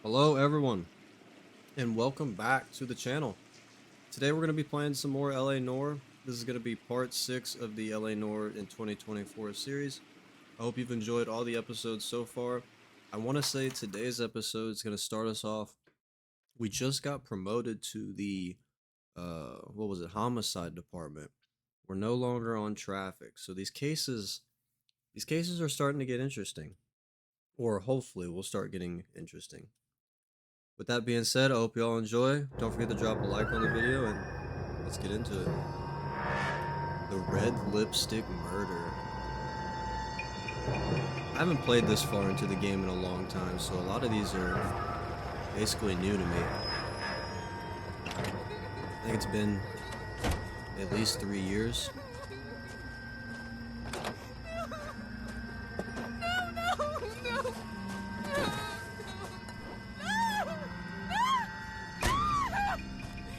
Hello everyone, and welcome back to the channel. Today we're going to be playing some more LA Noire. This is going to be part 6 of the LA Noire in 2024 series. I hope you've enjoyed all the episodes so far. I want to say today's episode is going to start us off. We just got promoted to the, homicide department. We're no longer on traffic, so these cases are starting to get interesting. Or hopefully we'll start getting interesting. With that being said, I hope you all enjoy. Don't forget to drop a like on the video, and let's get into it. The Red Lipstick Murder. I haven't played this far into the game in a long time, so a lot of these are basically new to me. I think it's been at least 3 years.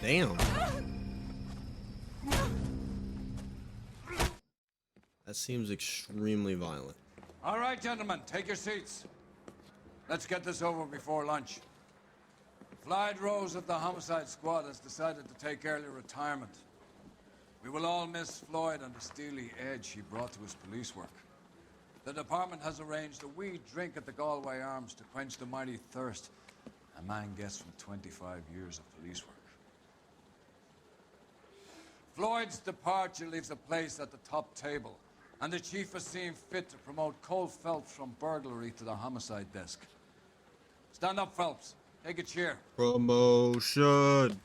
Damn. That seems extremely violent. All right, gentlemen, take your seats. Let's get this over before lunch. Floyd Rose of the homicide squad has decided to take early retirement. We will all miss Floyd and the steely edge he brought to his police work. The department has arranged a wee drink at the Galway Arms to quench the mighty thirst a man gets from 25 years of police work. Floyd's departure leaves a place at the top table, and the chief has seen fit to promote Cole Phelps from burglary to the homicide desk. Stand up, Phelps. Take a chair. Promotion.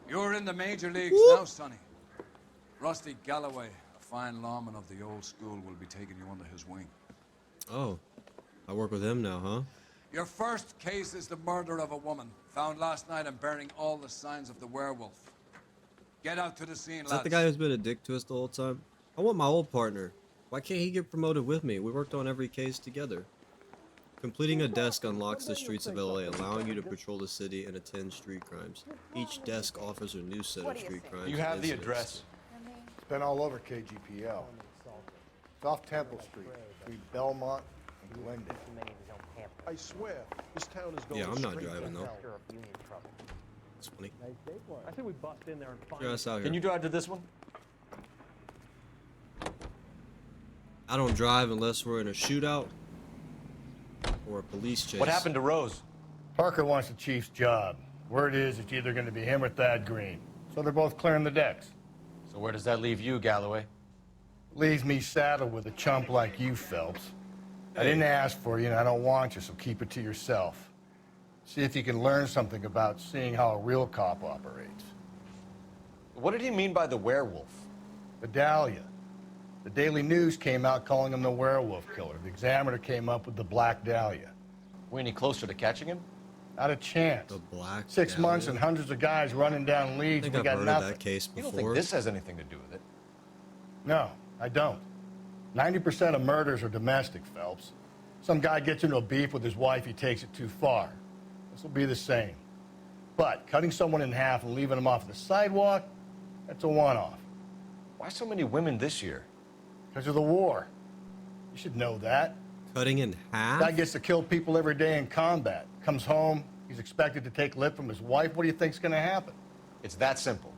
You're in the major leagues now, Sonny. Rusty Galloway, a fine lawman of the old school, will be taking you under his wing. Oh, I work with him now, huh? Your first case is the murder of a woman, found last night and bearing all the signs of the werewolf. Get out to the scene, lads. Is that the guy who's been a dick to us the whole time? I want my old partner. Why can't he get promoted with me? We worked on every case together. Completing a desk unlocks the streets of LA, allowing you to patrol the city and attend street crimes. Each desk offers a new set of street crimes. You have the incidents. address. It's been all over KGPL. It's off Temple Street, between Belmont and Glendale. I swear, this town is going Yeah, I'm not straight driving to though. hell. It's funny. I think we bust in there and find Get us out here. Can you drive to this one? I don't drive unless we're in a shootout or a police chase. What happened to Rose? Parker wants the chief's job. Word is it's either going to be him or Thad Green. So they're both clearing the decks. So where does that leave you, Galloway? Leaves me saddled with a chump like you, Phelps. I didn't ask for you and I don't want you, so keep it to yourself. See if you can learn something about seeing how a real cop operates. What did he mean by the werewolf? Vidalia. The Daily News came out calling him the werewolf killer. The Examiner came up with the Black Dahlia. We any closer to catching him? Not a chance. The Black 6 Dahlia? months and hundreds of guys running down I leads. think We I've got heard nothing. of that case You don't before. think this has anything to do with it? No, I don't. 90% of murders are domestic, Phelps. Some guy gets into a beef with his wife, he takes it too far. This will be the same. But cutting someone in half and leaving them off the sidewalk, that's a one-off. Why so many women this year? Because of the war. You should know that. Cutting in half? Guy gets to kill people every day in combat. Comes home, he's expected to take lip from his wife. What do you think's going to happen? It's that simple.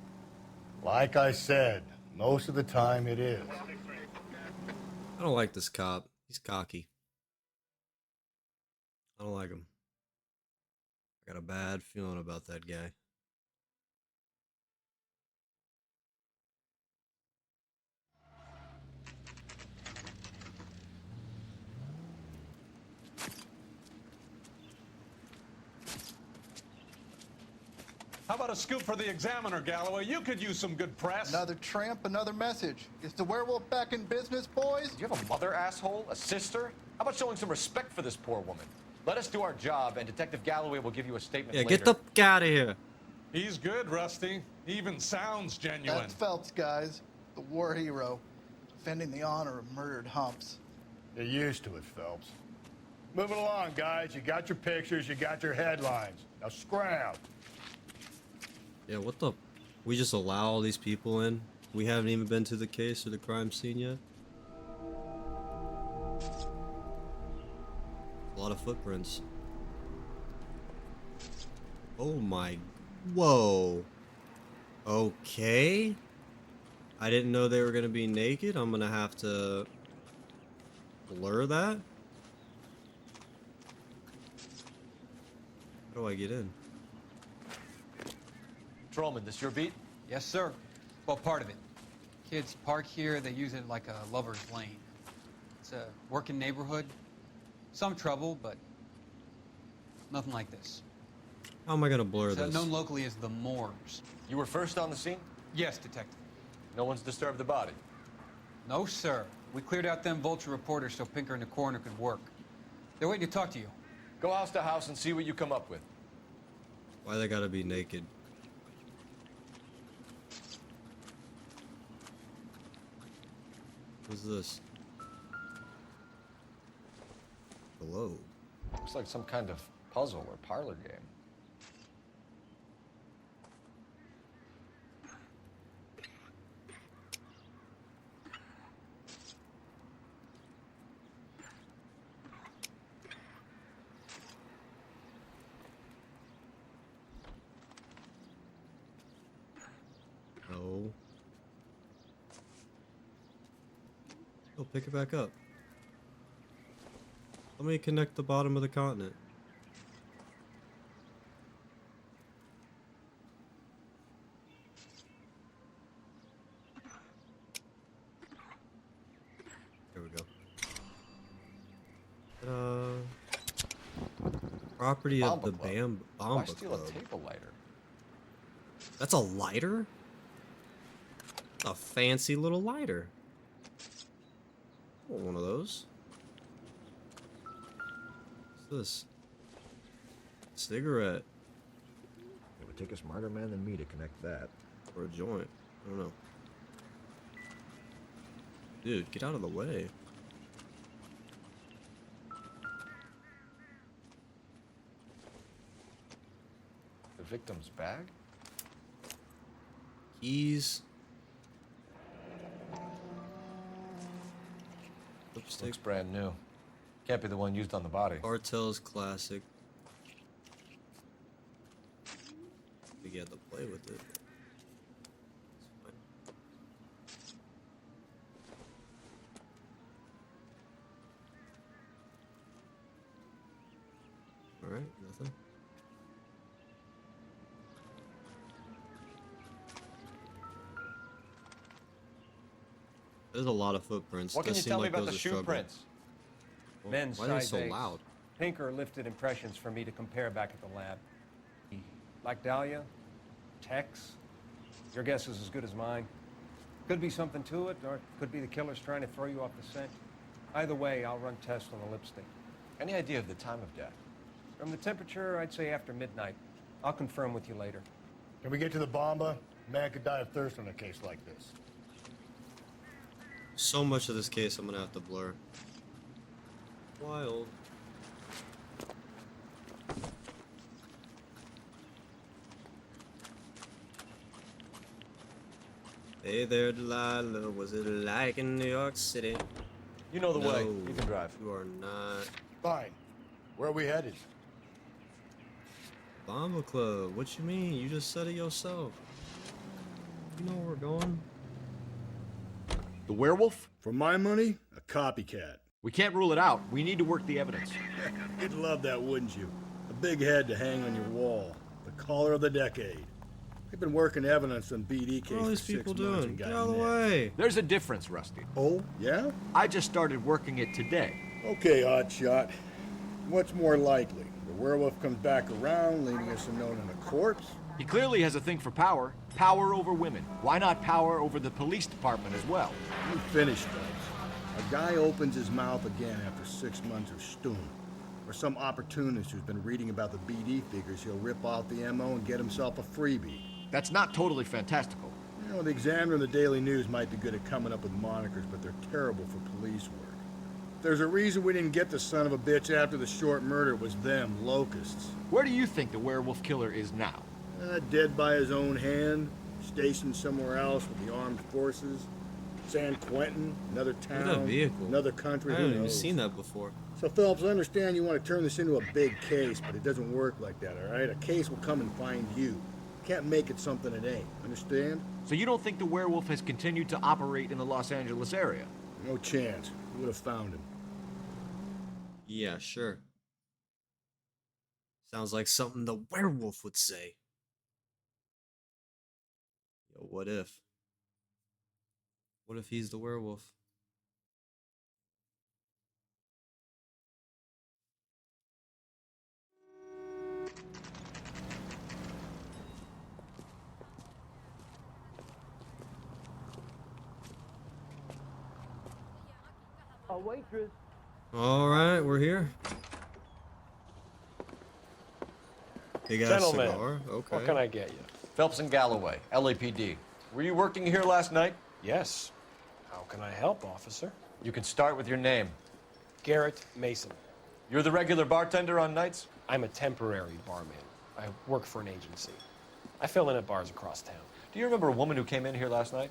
Like I said, most of the time it is. I don't like this cop. He's cocky. I don't like him. I got a bad feeling about that guy. How about a scoop for the Examiner, Galloway? You could use some good press. Another tramp, another message. Is the werewolf back in business, boys? Do you have a mother, asshole? A sister? How about showing some respect for this poor woman? Let us do our job, and Detective Galloway will give you a statement Yeah, later. get the f out of here. He's good, Rusty. He even sounds genuine. That's Phelps, guys. The war hero. Defending the honor of murdered humps. You're used to it, Phelps. Moving along, guys. You got your pictures, you got your headlines. Now scram. Yeah, what the? We just allow all these people in? We haven't even been to the case or the crime scene yet? A lot of footprints. Oh my. Whoa. Okay. I didn't know they were going to be naked. I'm going to have to blur that. How do I get in? Patrolman, this your beat? Yes, sir. Well, part of it. Kids park here, they use it like a lover's lane. It's a working neighborhood. Some trouble, but nothing like this. How am I going to blur It's this? known locally as the Moors. You were first on the scene? Yes, detective. No one's disturbed the body. No, sir. We cleared out them vulture reporters so Pinker and the coroner could work. They're waiting to talk to you. Go house to house and see what you come up with. Why they got to be naked? What's this? Hello. Looks like some kind of puzzle or parlor game. No. Oh, pick it back up. Let me connect the bottom of the continent. There we go. Property of the Club. Why Bomba steal Club. a table lighter? That's a lighter? A fancy little lighter. I want one of those. What's this? Cigarette. It would take a smarter man than me to connect that. Or a joint. I don't know. Dude, get out of the way. The victim's bag? Keys. Lipstick. Looks brand new. Can't be the one used on the body. Cartel's classic. You had to play with it. Alright, nothing. There's a lot of footprints. What can Does you seem tell me like about those the are shoe struggle. prints? Well, Men's why are they size so 8s. loud? Pinker lifted impressions for me to compare back at the lab. Like Dahlia, Tex. Your guess is as good as mine. Could be something to it, or it could be the killer's trying to throw you off the scent. Either way, I'll run tests on the lipstick. Any idea of the time of death? From the temperature, I'd say after midnight. I'll confirm with you later. Can we get to the Bomba? Man could die of thirst on a case like this. So much of this case I'm gonna have to blur. Wild. Hey there, Delilah. Was it like in New York City? You know the way. No, You can drive. You are not. Fine. Where are we headed? Bomba Club. What you mean? You just said it yourself. You know where we're going. The werewolf? For my money, a copycat. We can't rule it out. We need to work the evidence. You'd love that, wouldn't you? A big head to hang on your wall. The caller of the decade. We've been working evidence on BD case What are all these for 6 people months doing? and Get got out of the nicked. way. There's a difference, Rusty. Oh, yeah? I just started working it today. Okay, Oddshot. What's more likely? The werewolf comes back around, leaving us unknown in a corpse? He clearly has a thing for power. Power over women. Why not power over the police department as well? You finished, Stubbs. A guy opens his mouth again after 6 months of stewing. Or some opportunist who's been reading about the BD figures, he'll rip off the MO and get himself a freebie. That's not totally fantastical. You know, the Examiner and the Daily News might be good at coming up with monikers, but they're terrible for police work. There's a reason we didn't get the son of a bitch after the short murder. It was them, locusts. Where do you think the werewolf killer is now? Dead by his own hand, stationed somewhere else with the armed forces. San Quentin, another Look at that town, vehicle. another country, I who haven't even knows? seen that before. So, Phelps, I understand you want to turn this into a big case, but it doesn't work like that, all right? A case will come and find you. You can't make it something it ain't. Understand? So you don't think the werewolf has continued to operate in the Los Angeles area? No chance. We would have found him. Yeah, sure. Sounds like something the werewolf would say. Yo, what if? What if he's the werewolf? A waitress. All right, we're here. Big ass Gentlemen, cigar. Okay. what can I get you? Phelps and Galloway, LAPD. Were you working here last night? Yes. How can I help, officer? You can start with your name. Garrett Mason. You're the regular bartender on nights? I'm a temporary barman. I work for an agency. I fill in at bars across town. Do you remember a woman who came in here last night?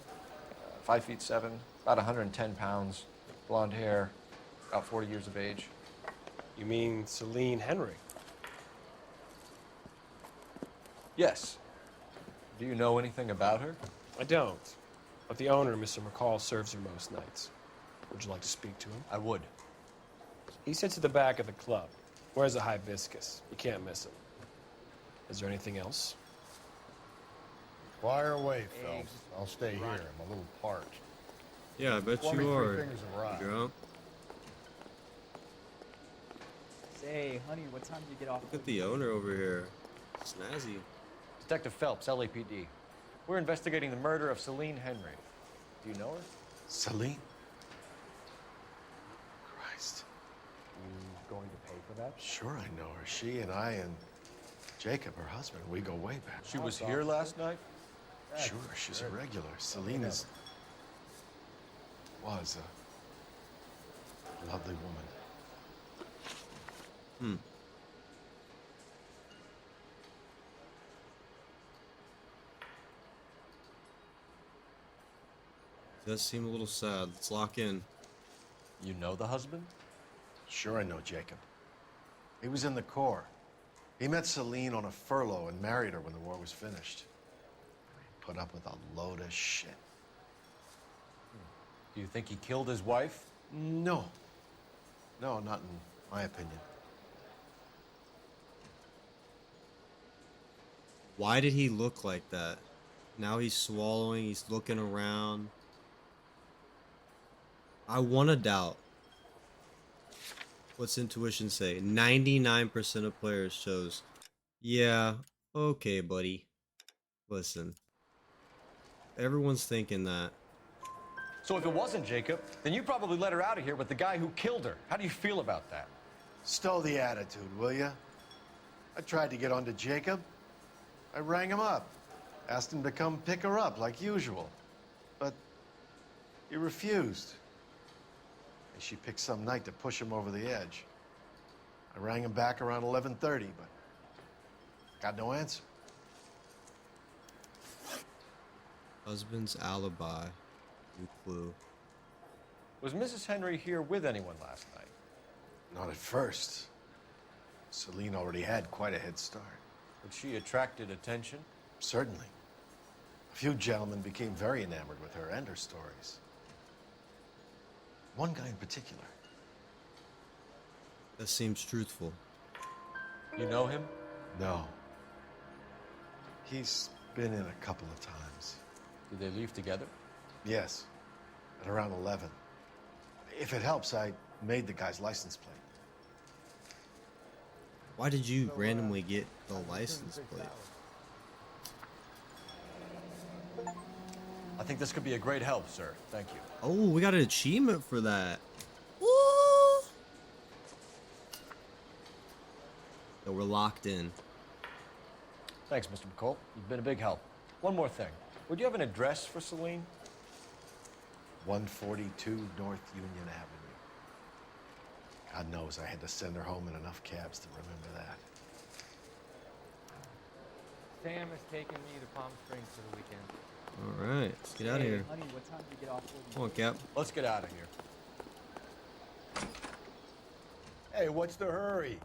5'7", about 110 pounds, blonde hair, about 40 years of age. You mean Celine Henry? Yes. Do you know anything about her? I don't. But the owner, Mr. McCall, serves her most nights. Would you like to speak to him? I would. He sits at the back of the club. Wears a hibiscus. You can't miss him. Is there anything else? Fire away, Phelps. I'll stay here. I'm a little parched. Yeah, I bet Pour me you 3 are. fingers of rye. Drunk. Say, honey, what time do you get off? Look at the owner over here. Snazzy. Detective Phelps, LAPD. We're investigating the murder of Celine Henry. Do you know her? Celine? Christ. You going to pay for that? Sure I know her. She and I and Jacob, her husband, we go way back. She was here last night? Sure, she's a regular. Celine was a lovely woman. Hmm. Does seem a little sad. Let's lock in. You know the husband? Sure I know Jacob. He was in the Corps. He met Celine on a furlough and married her when the war was finished. He put up with a load of shit. Do you think he killed his wife? No. No, not in my opinion. Why did he look like that? Now he's swallowing, he's looking around. I want to doubt. What's intuition say? 99% of players chose, yeah, okay, buddy. Listen. Everyone's thinking that. So if it wasn't Jacob, then you probably let her out of here with the guy who killed her. How do you feel about that? Stow the attitude, will ya? I tried to get onto Jacob. I rang him up. Asked him to come pick her up like usual. But he refused. And she picked some night to push him over the edge. I rang him back around 11:30, but got no answer. Husband's alibi. New clue. Was Mrs. Henry here with anyone last night? Not at first. Celine already had quite a head start. But she attracted attention? Certainly. A few gentlemen became very enamored with her and her stories. One guy in particular. That seems truthful. You know him? No. He's been in a couple of times. Did they leave together? Yes, at around 11. If it helps, I made the guy's license plate. Why did you randomly get the license plate? I think this could be a great help, sir. Thank you. Oh, we got an achievement for that. Woo! So we're locked in. Thanks, Mr. McCall. You've been a big help. One more thing. Would you have an address for Celine? 142 North Union Avenue. God knows I had to send her home in enough cabs to remember that. Sam is taking me to Palm Springs for the weekend. All right, let's get out of Hey, here. honey, what time do you get off work? Come on, Cap. Let's get out of here. Hey, what's the hurry?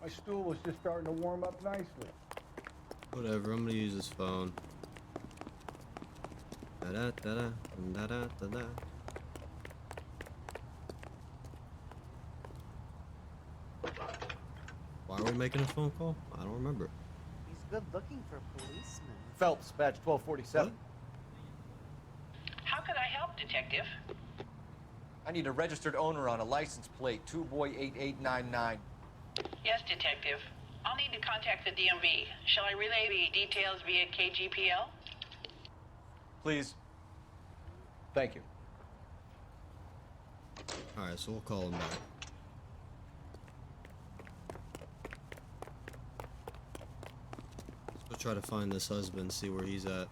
My stool was just starting to warm up nicely. Whatever, I'm gonna use his phone. Da da da da da da da da. Why are we making a phone call? I don't remember. He's good looking for a policeman. Phelps, badge 1247. How can I help, Detective? I need a registered owner on a license plate, 2boy8899. Yes, Detective. I'll need to contact the DMV. Shall I relay the details via KGPL? Please. Thank you. All right, so we'll call him back. Let's go try to find this husband, see where he's at.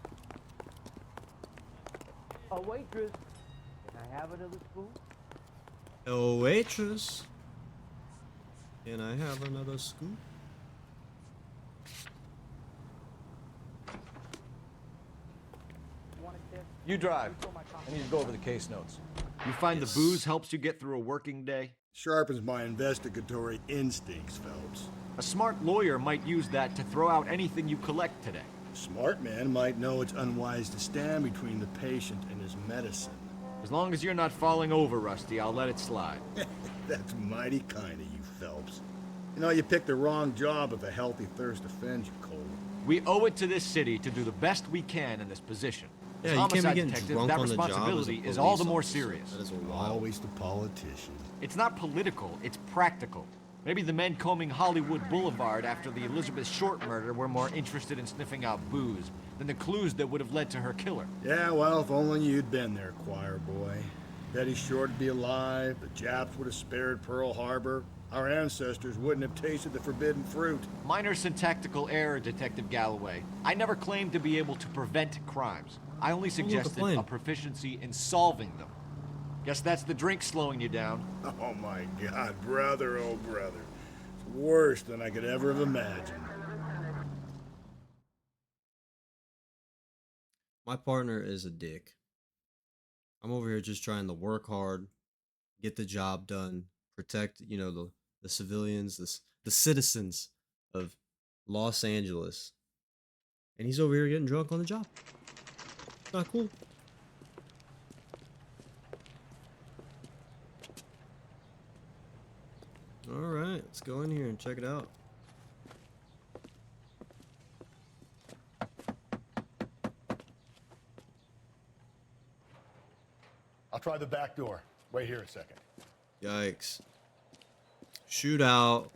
Oh, waitress. Can I have another spoon? Oh, waitress. Can I have another scoop? You drive. I need to go over the case notes. You find the booze helps you get through a working day? Sharpens my investigatory instincts, Phelps. A smart lawyer might use that to throw out anything you collect today. A smart man might know it's unwise to stand between the patient and his medicine. As long as you're not falling over, Rusty, I'll let it slide. That's mighty kind of you, Phelps. You know, you picked the wrong job if a healthy thirst offends you, Cole. We owe it to this city to do the best we can in this position. Yeah, As you can't be homicide getting detective, drunk that on the job as a responsibility is all the police more officer. serious. That is wild. Always the politician. It's not political, it's practical. Maybe the men combing Hollywood Boulevard after the Elizabeth Short murder were more interested in sniffing out booze than the clues that would have led to her killer. Yeah, well, if only you'd been there, choir boy. Betty Short would be alive, the Japs would have spared Pearl Harbor, our ancestors wouldn't have tasted the forbidden fruit. Minor syntactical error, Detective Galloway. I never claimed to be able to prevent crimes. I only suggested plane. a proficiency in solving them. Guess that's the drink slowing you down. Oh my God, brother, oh brother. It's worse than I could ever have imagined. My partner is a dick. I'm over here just trying to work hard, get the job done, protect, you know, the civilians, the citizens of Los Angeles. And he's over here getting drunk on the job. It's not cool. All right, let's go in here and check it out. I'll try the back door. Wait here a second. Yikes. Shootout.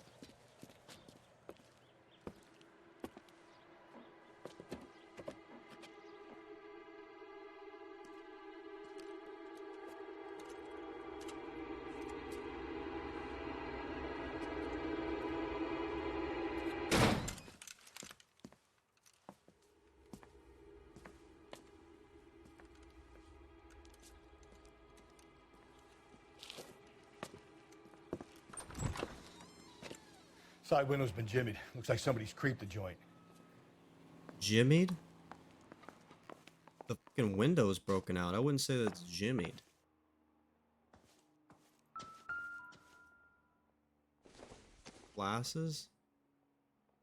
Side window's been jimmied. Looks like somebody's creeped the joint. Jimmied? The fucking window's broken out. I wouldn't say that's jimmied. Glasses?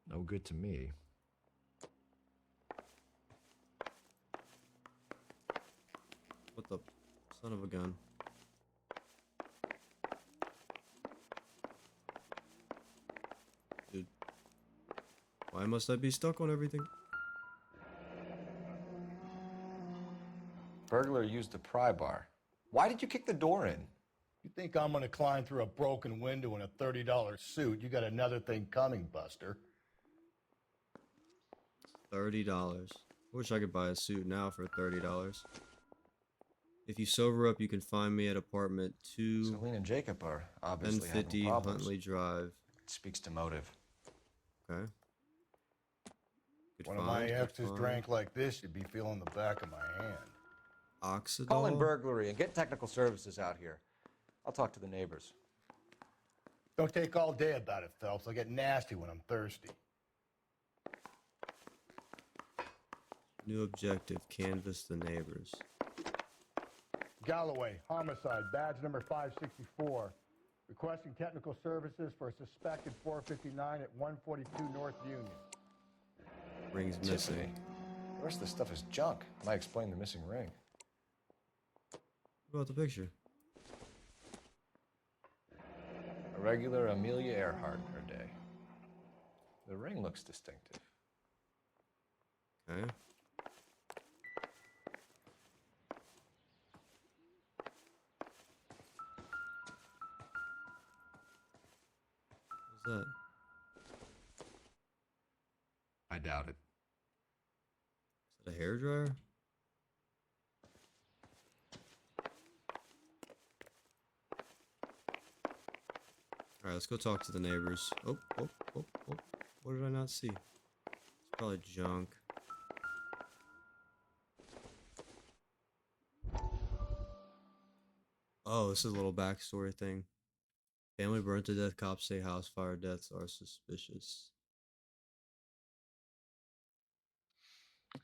No good to me. What the son of a gun? Dude. Why must I be stuck on everything? Burglar used a pry bar. Why did you kick the door in? You think I'm gonna climb through a broken window in a $30 suit? You got another thing coming, Buster. $30. Wish I could buy a suit now for $30. If you sober up, you can find me at apartment 2, Celine and Jacob are obviously having 1050 problems. Huntley Drive. It speaks to motive. Okay. Good One of find, my good exes find. drank like this, you'd be feeling the back of my hand. Oxidol? Call in burglary and get technical services out here. I'll talk to the neighbors. Don't take all day about it, Phelps. I'll get nasty when I'm thirsty. New objective, canvass the neighbors. Galloway, homicide, badge number 564. Requesting technical services for a suspected 459 at 142 North Union. Ring's missing. Tiffany. The rest of the stuff is junk. Might explain the missing ring. What about the picture? A regular Amelia Earhart in her day. The ring looks distinctive. Okay. What's that? I doubt it. Is that a hairdryer? Alright, let's go talk to the neighbors. Oh. What did I not see? It's probably junk. Oh, this is a little backstory thing. Family burnt to death, cops say house fire deaths are suspicious.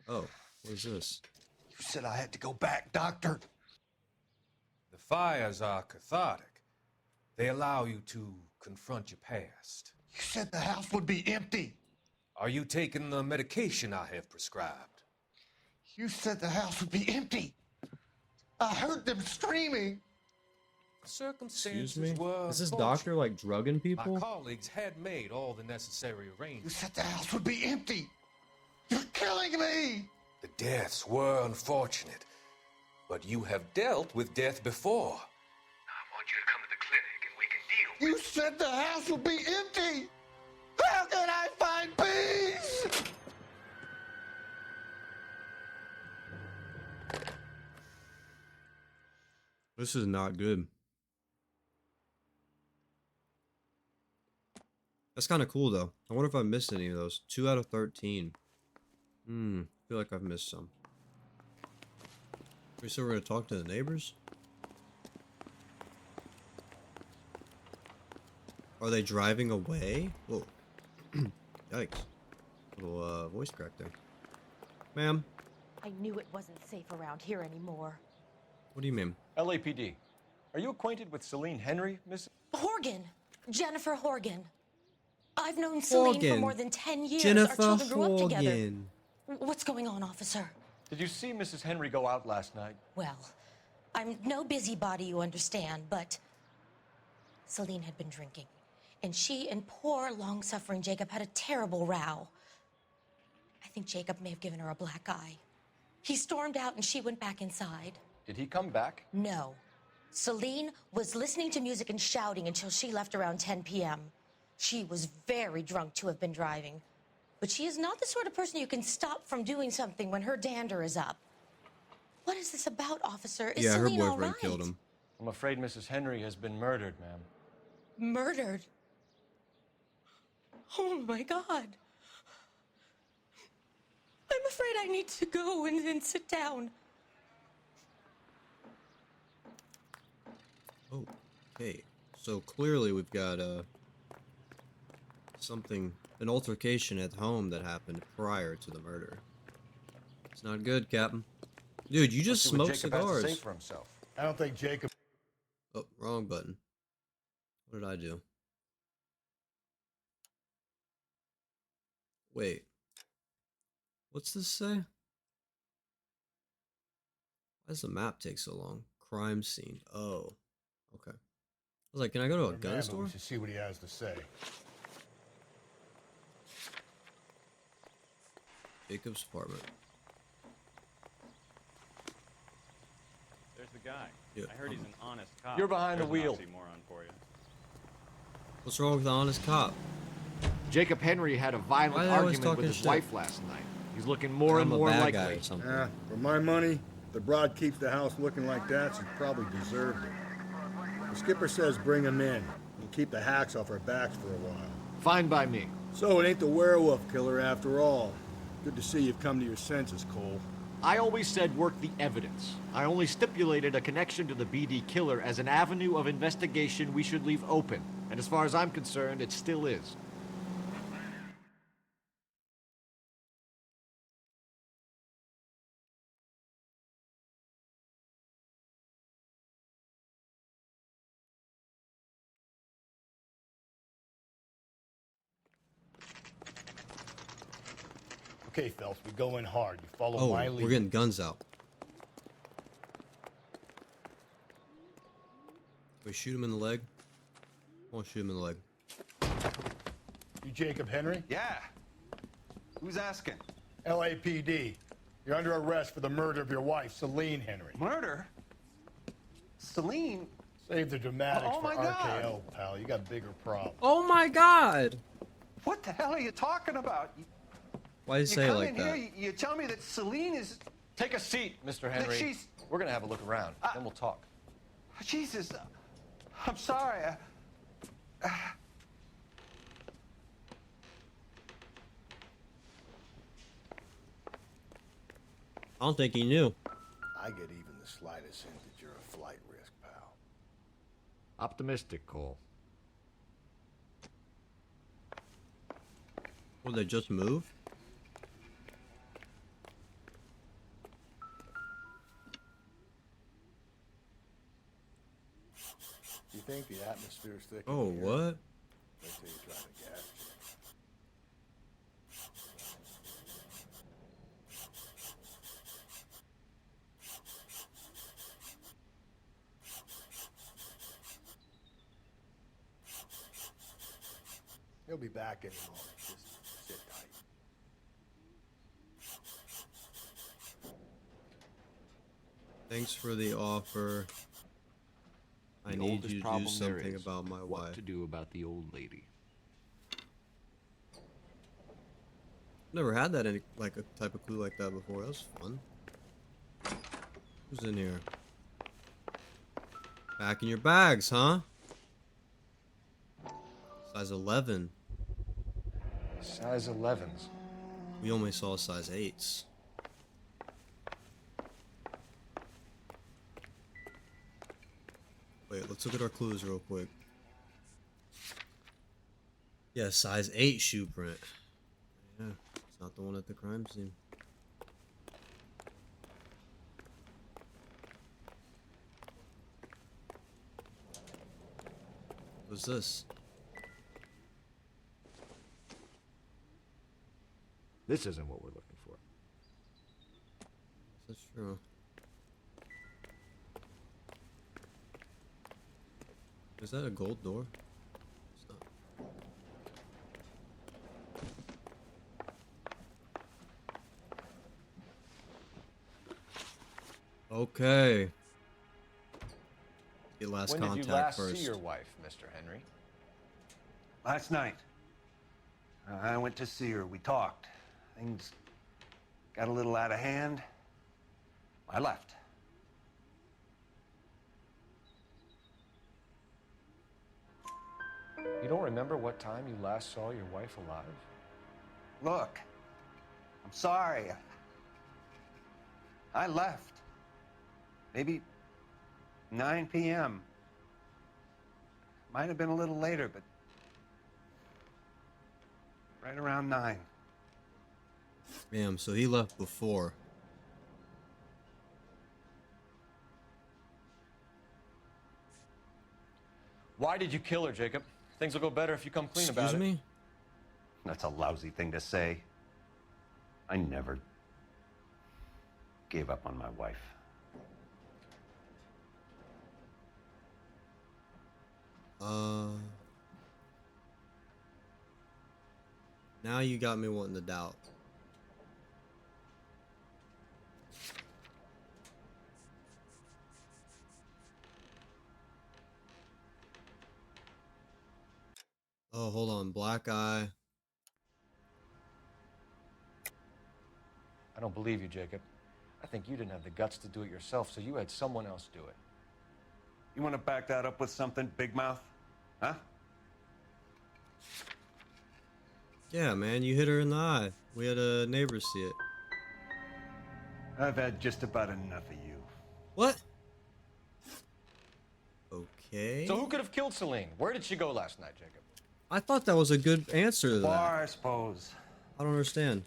Oh, what is this? You said I had to go back, Doctor. The fires are cathartic. They allow you to confront your past. You said the house would be empty. Are you taking the medication I have prescribed? You said the house would be empty. I heard them screaming. Circumstances Excuse me? were Is this unfortunate. doctor like drugging people? My colleagues had made all the necessary You arrangements. said the house would be empty. You're killing me. The deaths were unfortunate, but you have dealt with death before. I want you to come to the clinic and we can deal You said the house would be empty. How can I find peace? This is not good. That's kind of cool though. I wonder if I missed any of those. 2 out of 13. I feel like I've missed some. We said we're gonna talk to the neighbors? Are they driving away? Whoa. Yikes. Little voice crack there. Ma'am, I knew it wasn't safe around here anymore. what do you mean? LAPD. Are you acquainted with Celine Henry, Miss? Horgan! Jennifer Horgan. I've known Celine for Horgan. more than 10 years. Jennifer Our children grew up together. Horgan. What's going on, officer? Did you see Mrs. Henry go out last night? Well, I'm no busybody, you understand, but Celine had been drinking. And she and poor, long-suffering Jacob had a terrible row. I think Jacob may have given her a black eye. He stormed out and she went back inside. Did he come back? No. Celine was listening to music and shouting until she left around 10 p.m. She was very drunk to have been driving. But she is not the sort of person you can stop from doing something when her dander is up. What is this about, officer? Is Yeah, her Celine all boyfriend right? killed him. I'm afraid Mrs. Henry has been murdered, ma'am. Murdered? Oh, my God. I'm afraid I need to go and sit down. Oh, okay. So clearly we've got something, an altercation at home that happened prior to the murder. It's not good, Captain. Dude, you just Let's see what smoked Jacob has to cigars. say for himself. I don't think Jacob... Oh, wrong button. What did I do? Wait. What's this say? Why does the map take so long? Crime scene. Oh. Okay. I was like, can I go to a gun Man, but store? we should see what he has to say. Jacob's apartment. There's the guy. Yeah. I heard he's an honest cop. You're behind the There's an wheel. oxymoron for you. What's wrong with the honest cop? Jacob Henry had a Why violent they always argument with talking his shit? wife last night. He's looking more and I'm a more bad guy likely. or something. Yeah, for my money, if the broad keeps the house looking like that, she probably deserved it. The skipper says bring him in. We'll keep the hacks off our backs for a while. Fine by me. So it ain't the werewolf killer after all. Good to see you've come to your senses, Cole. I always said work the evidence. I only stipulated a connection to the BD killer as an avenue of investigation we should leave open. And as far as I'm concerned, it still is. Okay, Phelps, we go in hard. You follow Oh, my lead. we're getting guns out. We shoot him in the leg. Won't shoot him in the leg. You Jacob Henry? Yeah. Who's asking? LAPD. You're under arrest for the murder of your wife, Celine Henry. Murder? Celine? Save the dramatics Oh, for my God. RKO, pal. You got bigger problems. Oh my God! What the hell are you talking about? Why do you say it like that? Here, you tell me that Celine is... Take a seat, Mr. Henry. she's- We're gonna have a look around, then we'll talk. Jesus, I'm sorry. I don't think he knew. I get even the slightest hint that you're a flight risk, pal. Optimistic, Cole. Will they just move? You think the atmosphere's thick? in Oh, here? what? Wait till you try the gas check. He'll be back any moment. Just sit tight. Thanks for the offer. I The need oldest you to do problem there something is, about my what wife. to do about the old lady. Never had that any like a type of clue like that before. That was fun. Who's in here? Back in your bags, huh? Size 11. Size 11s. We only saw size 8s. Wait, let's look at our clues real quick. Yeah, size 8 shoe print. Yeah, it's not the one at the crime scene. What's this? This isn't what we're looking for. That's true. Is that a gold door? It's not. Okay. Get last When contact did you last first. see your wife, Mr. Henry? Last night. I went to see her. We talked. Things got a little out of hand. I left. You don't remember what time you last saw your wife alive? Look, I'm sorry. I left. Maybe 9 p.m. Might have been a little later, but right around 9. Damn, so he left before. Why did you kill her, Jacob? Things will go better if you come clean about it. Excuse me? That's a lousy thing to say. I never gave up on my wife. Now you got me wanting to doubt. Oh, hold on. Black eye. I don't believe you, Jacob. I think you didn't have the guts to do it yourself, so you had someone else do it. You want to back that up with something, Big Mouth? Huh? Yeah, man, you hit her in the eye. We had a neighbor see it. I've had just about enough of you. What? Okay. So who could have killed Celine? Where did she go last night, Jacob? I thought that was a good answer to that. Bar, I suppose. I don't understand.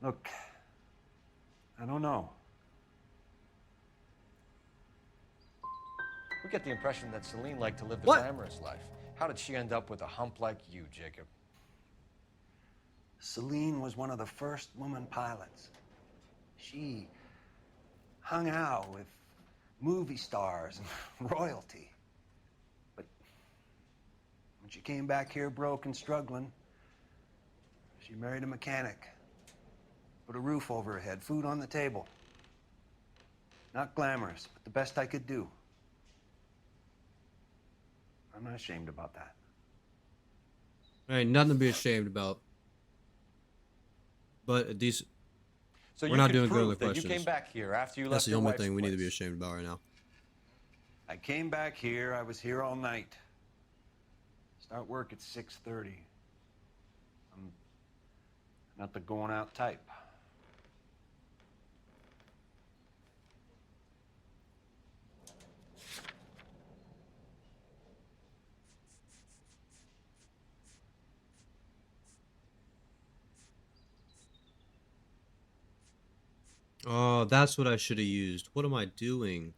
Look, I don't know. We get the impression that Celine liked to live the What? glamorous life. How did she end up with a hump like you, Jacob? Celine was one of the first woman pilots. She hung out with movie stars and royalty. But when she came back here broke and struggling, she married a mechanic. Put a roof over her head, food on the table. Not glamorous, but the best I could do. I'm not ashamed about that. Ain't nothing to be ashamed about. But a decent. So We're you not can doing good on the prove that questions. you came back here after you That's left the your only wife's thing we need to be place. ashamed about right now. I came back here, I was here all night. Start work at 6:30. I'm not the going out type. Oh, that's what I should have used. What am I doing?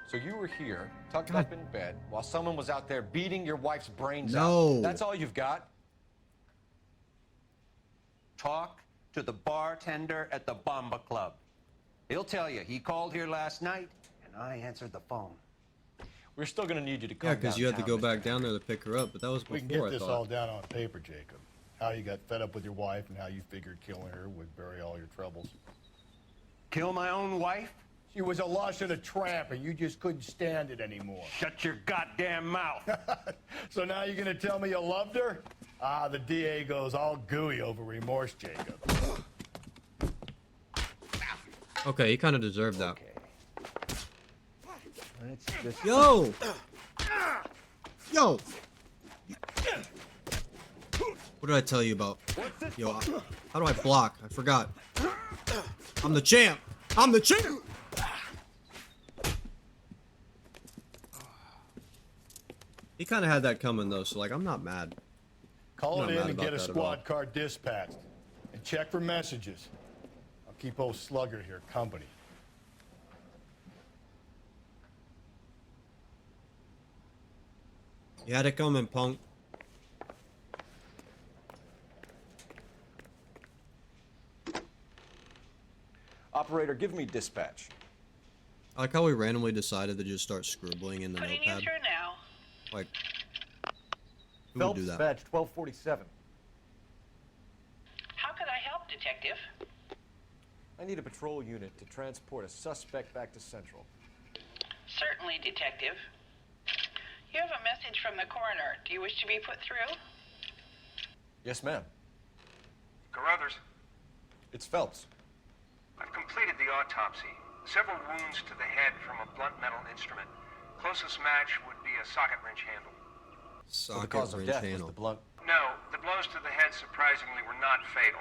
So you were here, tucked up in bed, while someone was out there beating your wife's brains No. out. That's all you've got? Talk to the bartender at the Bomba Club. He'll tell you he called here last night and I answered the phone. We're still going to need you to come Yeah, because you had to go downtown, back down there to pick her up, but that was We can before, get I this all thought. down on paper, Jacob. How you got fed up with your wife and how you figured killing her would bury all your troubles. Kill my own wife? She was a lush and a tramp, and you just couldn't stand it anymore. Shut your goddamn mouth. So now you're gonna tell me you loved her? Ah, the DA goes all gooey over remorse, Jacob. Okay, he kind of deserved that. Let's just... Yo! Yo! What did I tell you about? Yo, how do I block? I forgot. I'm the champ! I'm the champ! He kind of had that coming, though, so, like, I'm not mad. Call I'm it not in mad and get a about that at squad car dispatched. And check for messages. I'll keep old Slugger here company. You had it coming, punk. Operator, give me dispatch. I like how we randomly decided to just start scribbling in the Putting you notepad. through now. Like, who would Phelps, do that? badge 1247. How could I help, Detective? I need a patrol unit to transport a suspect back to Central. Certainly, Detective. You have a message from the coroner. Do you wish to be put through? Yes, ma'am. Carruthers, It's Phelps. I've completed the autopsy. Several wounds to the head from a blunt metal instrument. Closest match would be a socket wrench handle. So the cause of death was the blunt. No, the blows to the head surprisingly were not fatal.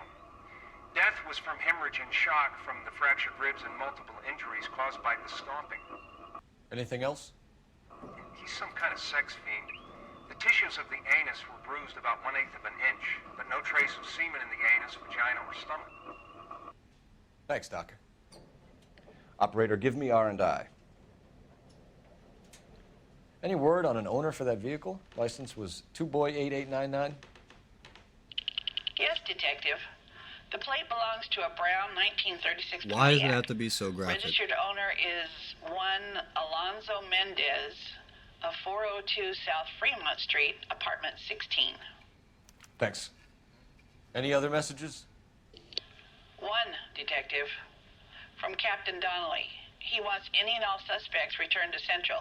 Death was from hemorrhage and shock from the fractured ribs and multiple injuries caused by the stomping. Anything else? He's some kind of sex fiend. The tissues of the anus were bruised about 1/8 of an inch, but no trace of semen in the anus, vagina, or stomach. Thanks, Doctor. Operator, give me R&I. Any word on an owner for that vehicle? License was 2boy8899. Yes, Detective. The plate belongs to a brown 1936 Why does it Pontiac. have to be so graphic? Registered owner is one Alonzo Mendez of 402 South Fremont Street, apartment 16. Thanks. Any other messages? One, Detective. From Captain Donnelly. He wants any and all suspects returned to Central.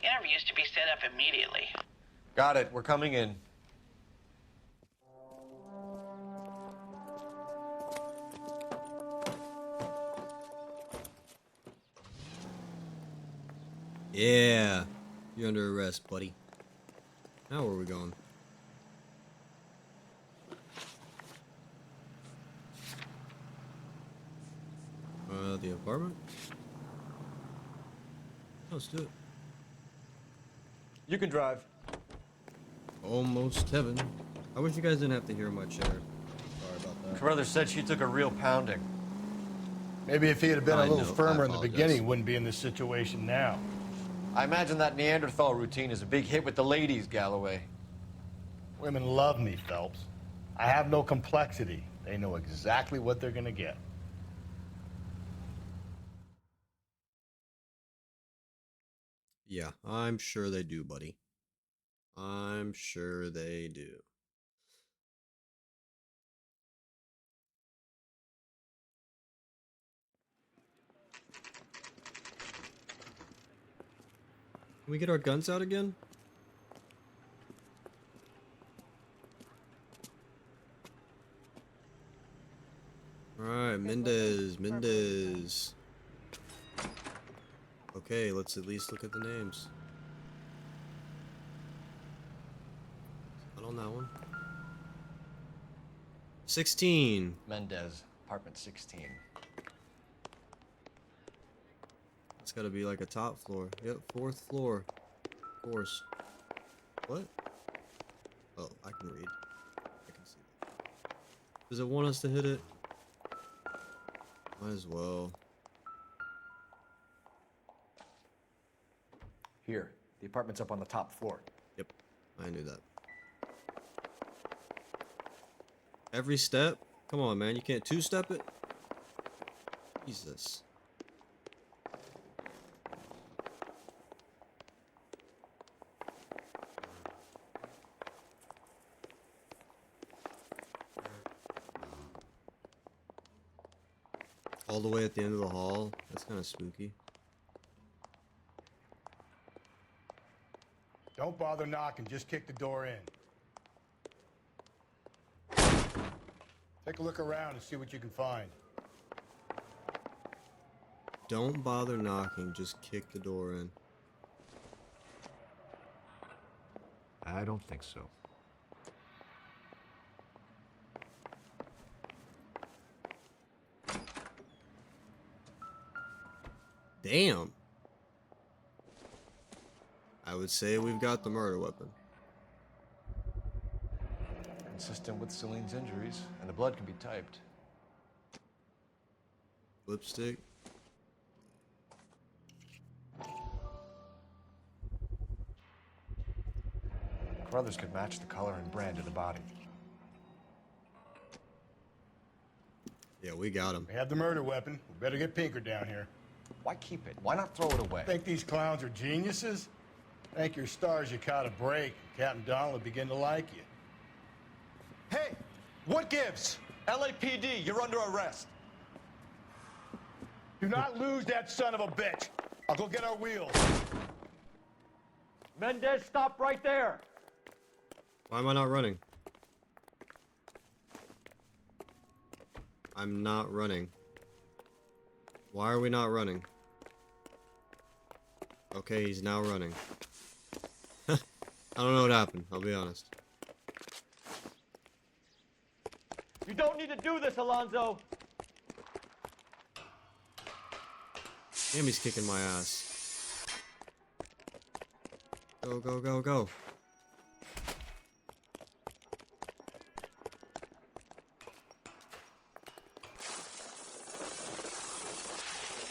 Interviews to be set up immediately. Got it. We're coming in. Yeah. You're under arrest, buddy. Now where are we going? The apartment? Let's do it. You can drive. Almost heaven. I wish you guys didn't have to hear my chair. Sorry about that. Carruthers said she took a real pounding. Maybe if he had been a I little know, firmer I in the apologize. beginning, he wouldn't be in this situation now. I imagine that Neanderthal routine is a big hit with the ladies, Galloway. Women love me, Phelps. I have no complexity. They know exactly what they're gonna get. Yeah, I'm sure they do, buddy. I'm sure they do. Can we get our guns out again? Alright, Mendez. Okay, let's at least look at the names. Not on that one. 16. Mendez, apartment 16. It's gotta be like a top floor. Yep, 4th floor. Of course. What? Oh, I can read. I can see that. Does it want us to hit it? Might as well. Here, the apartment's up on the top floor. Yep, I knew that. Every step? Come on, man. You can't two-step it? Jesus. All the way at the end of the hall? That's kind of spooky. Don't bother knocking, just kick the door in. Take a look around and see what you can find. Don't bother knocking, just kick the door in. I don't think so. Damn. I would say we've got the murder weapon. Consistent with Celine's injuries, and the blood can be typed. Lipstick. Brothers could match the color and brand of the body. Yeah, we got him. We have the murder weapon. We better get Pinker down here. Why keep it? Why not throw it away? Think these clowns are geniuses? Thank your stars you caught a break. Captain Donald will begin to like you. Hey, what gives? LAPD, you're under arrest. Do not lose that son of a bitch. I'll go get our wheels. Mendez, stop right there. Why am I not running? I'm not running. Why are we not running? Okay, he's now running. I don't know what happened, I'll be honest. You don't need to do this, Alonzo. Damn, he's kicking my ass. Go, go, go, go.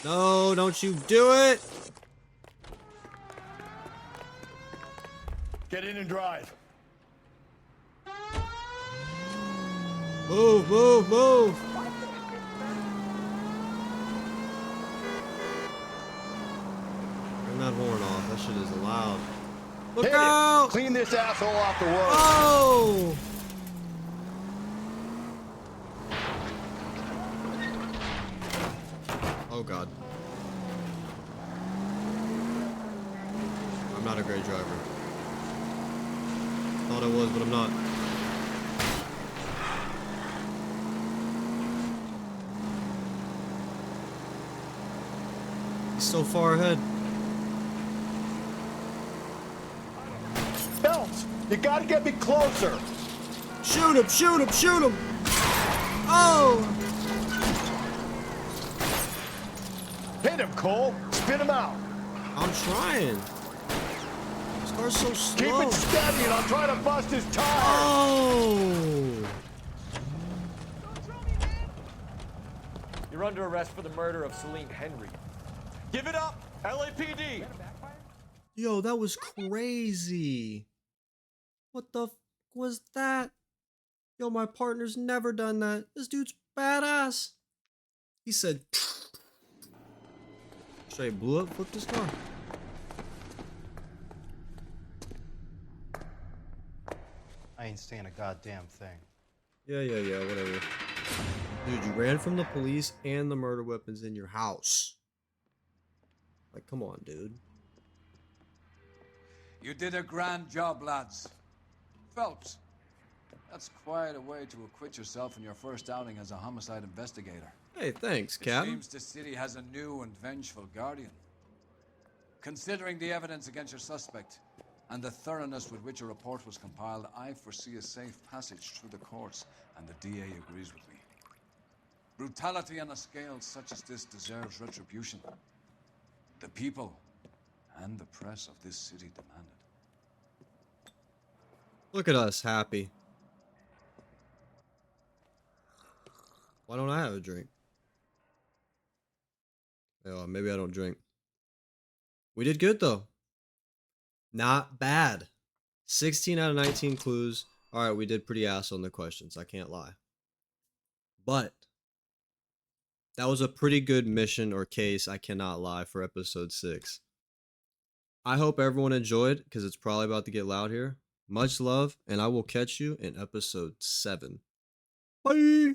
No, don't you do it! Get in and drive. Move, move, move! Turn that horn off. That shit is loud. Look Hit out! it. Clean this asshole off the road. Oh! Oh god. I'm not a great driver. Thought I was, but I'm not. He's so far ahead. Phelps, you gotta get me closer. Shoot him, shoot him, shoot him! Oh! Hit him, Cole. Spin him out. I'm trying. This car's so slow. Keep it steady and I'll try to bust his tires. Oh! You're under arrest for the murder of Celine Henry. Give it up, LAPD. Yo, that was crazy. What the was that? Yo, my partner's never done that. This dude's badass. He said, straight blew up, flipped his car. I ain't saying a goddamn thing. Yeah, whatever. Dude, you ran from the police and the murder weapons in your house. Like, come on, dude. You did a grand job, lads. Phelps, that's quite a way to acquit yourself in your first outing as a homicide investigator. Hey, thanks, It Captain. seems the city has a new and vengeful guardian. Considering the evidence against your suspect and the thoroughness with which a report was compiled, I foresee a safe passage through the courts, and the DA agrees with me. Brutality on a scale such as this deserves retribution. The people and the press of this city demand it. Look at us, happy. Why don't I have a drink? Oh, maybe I don't drink. We did good, though. Not bad. 16 out of 19 clues. All right, we did pretty ass on the questions. I can't lie. But that was a pretty good mission or case, I cannot lie, for episode 6. I hope everyone enjoyed, because it's probably about to get loud here. Much love, and I will catch you in episode 7. Bye!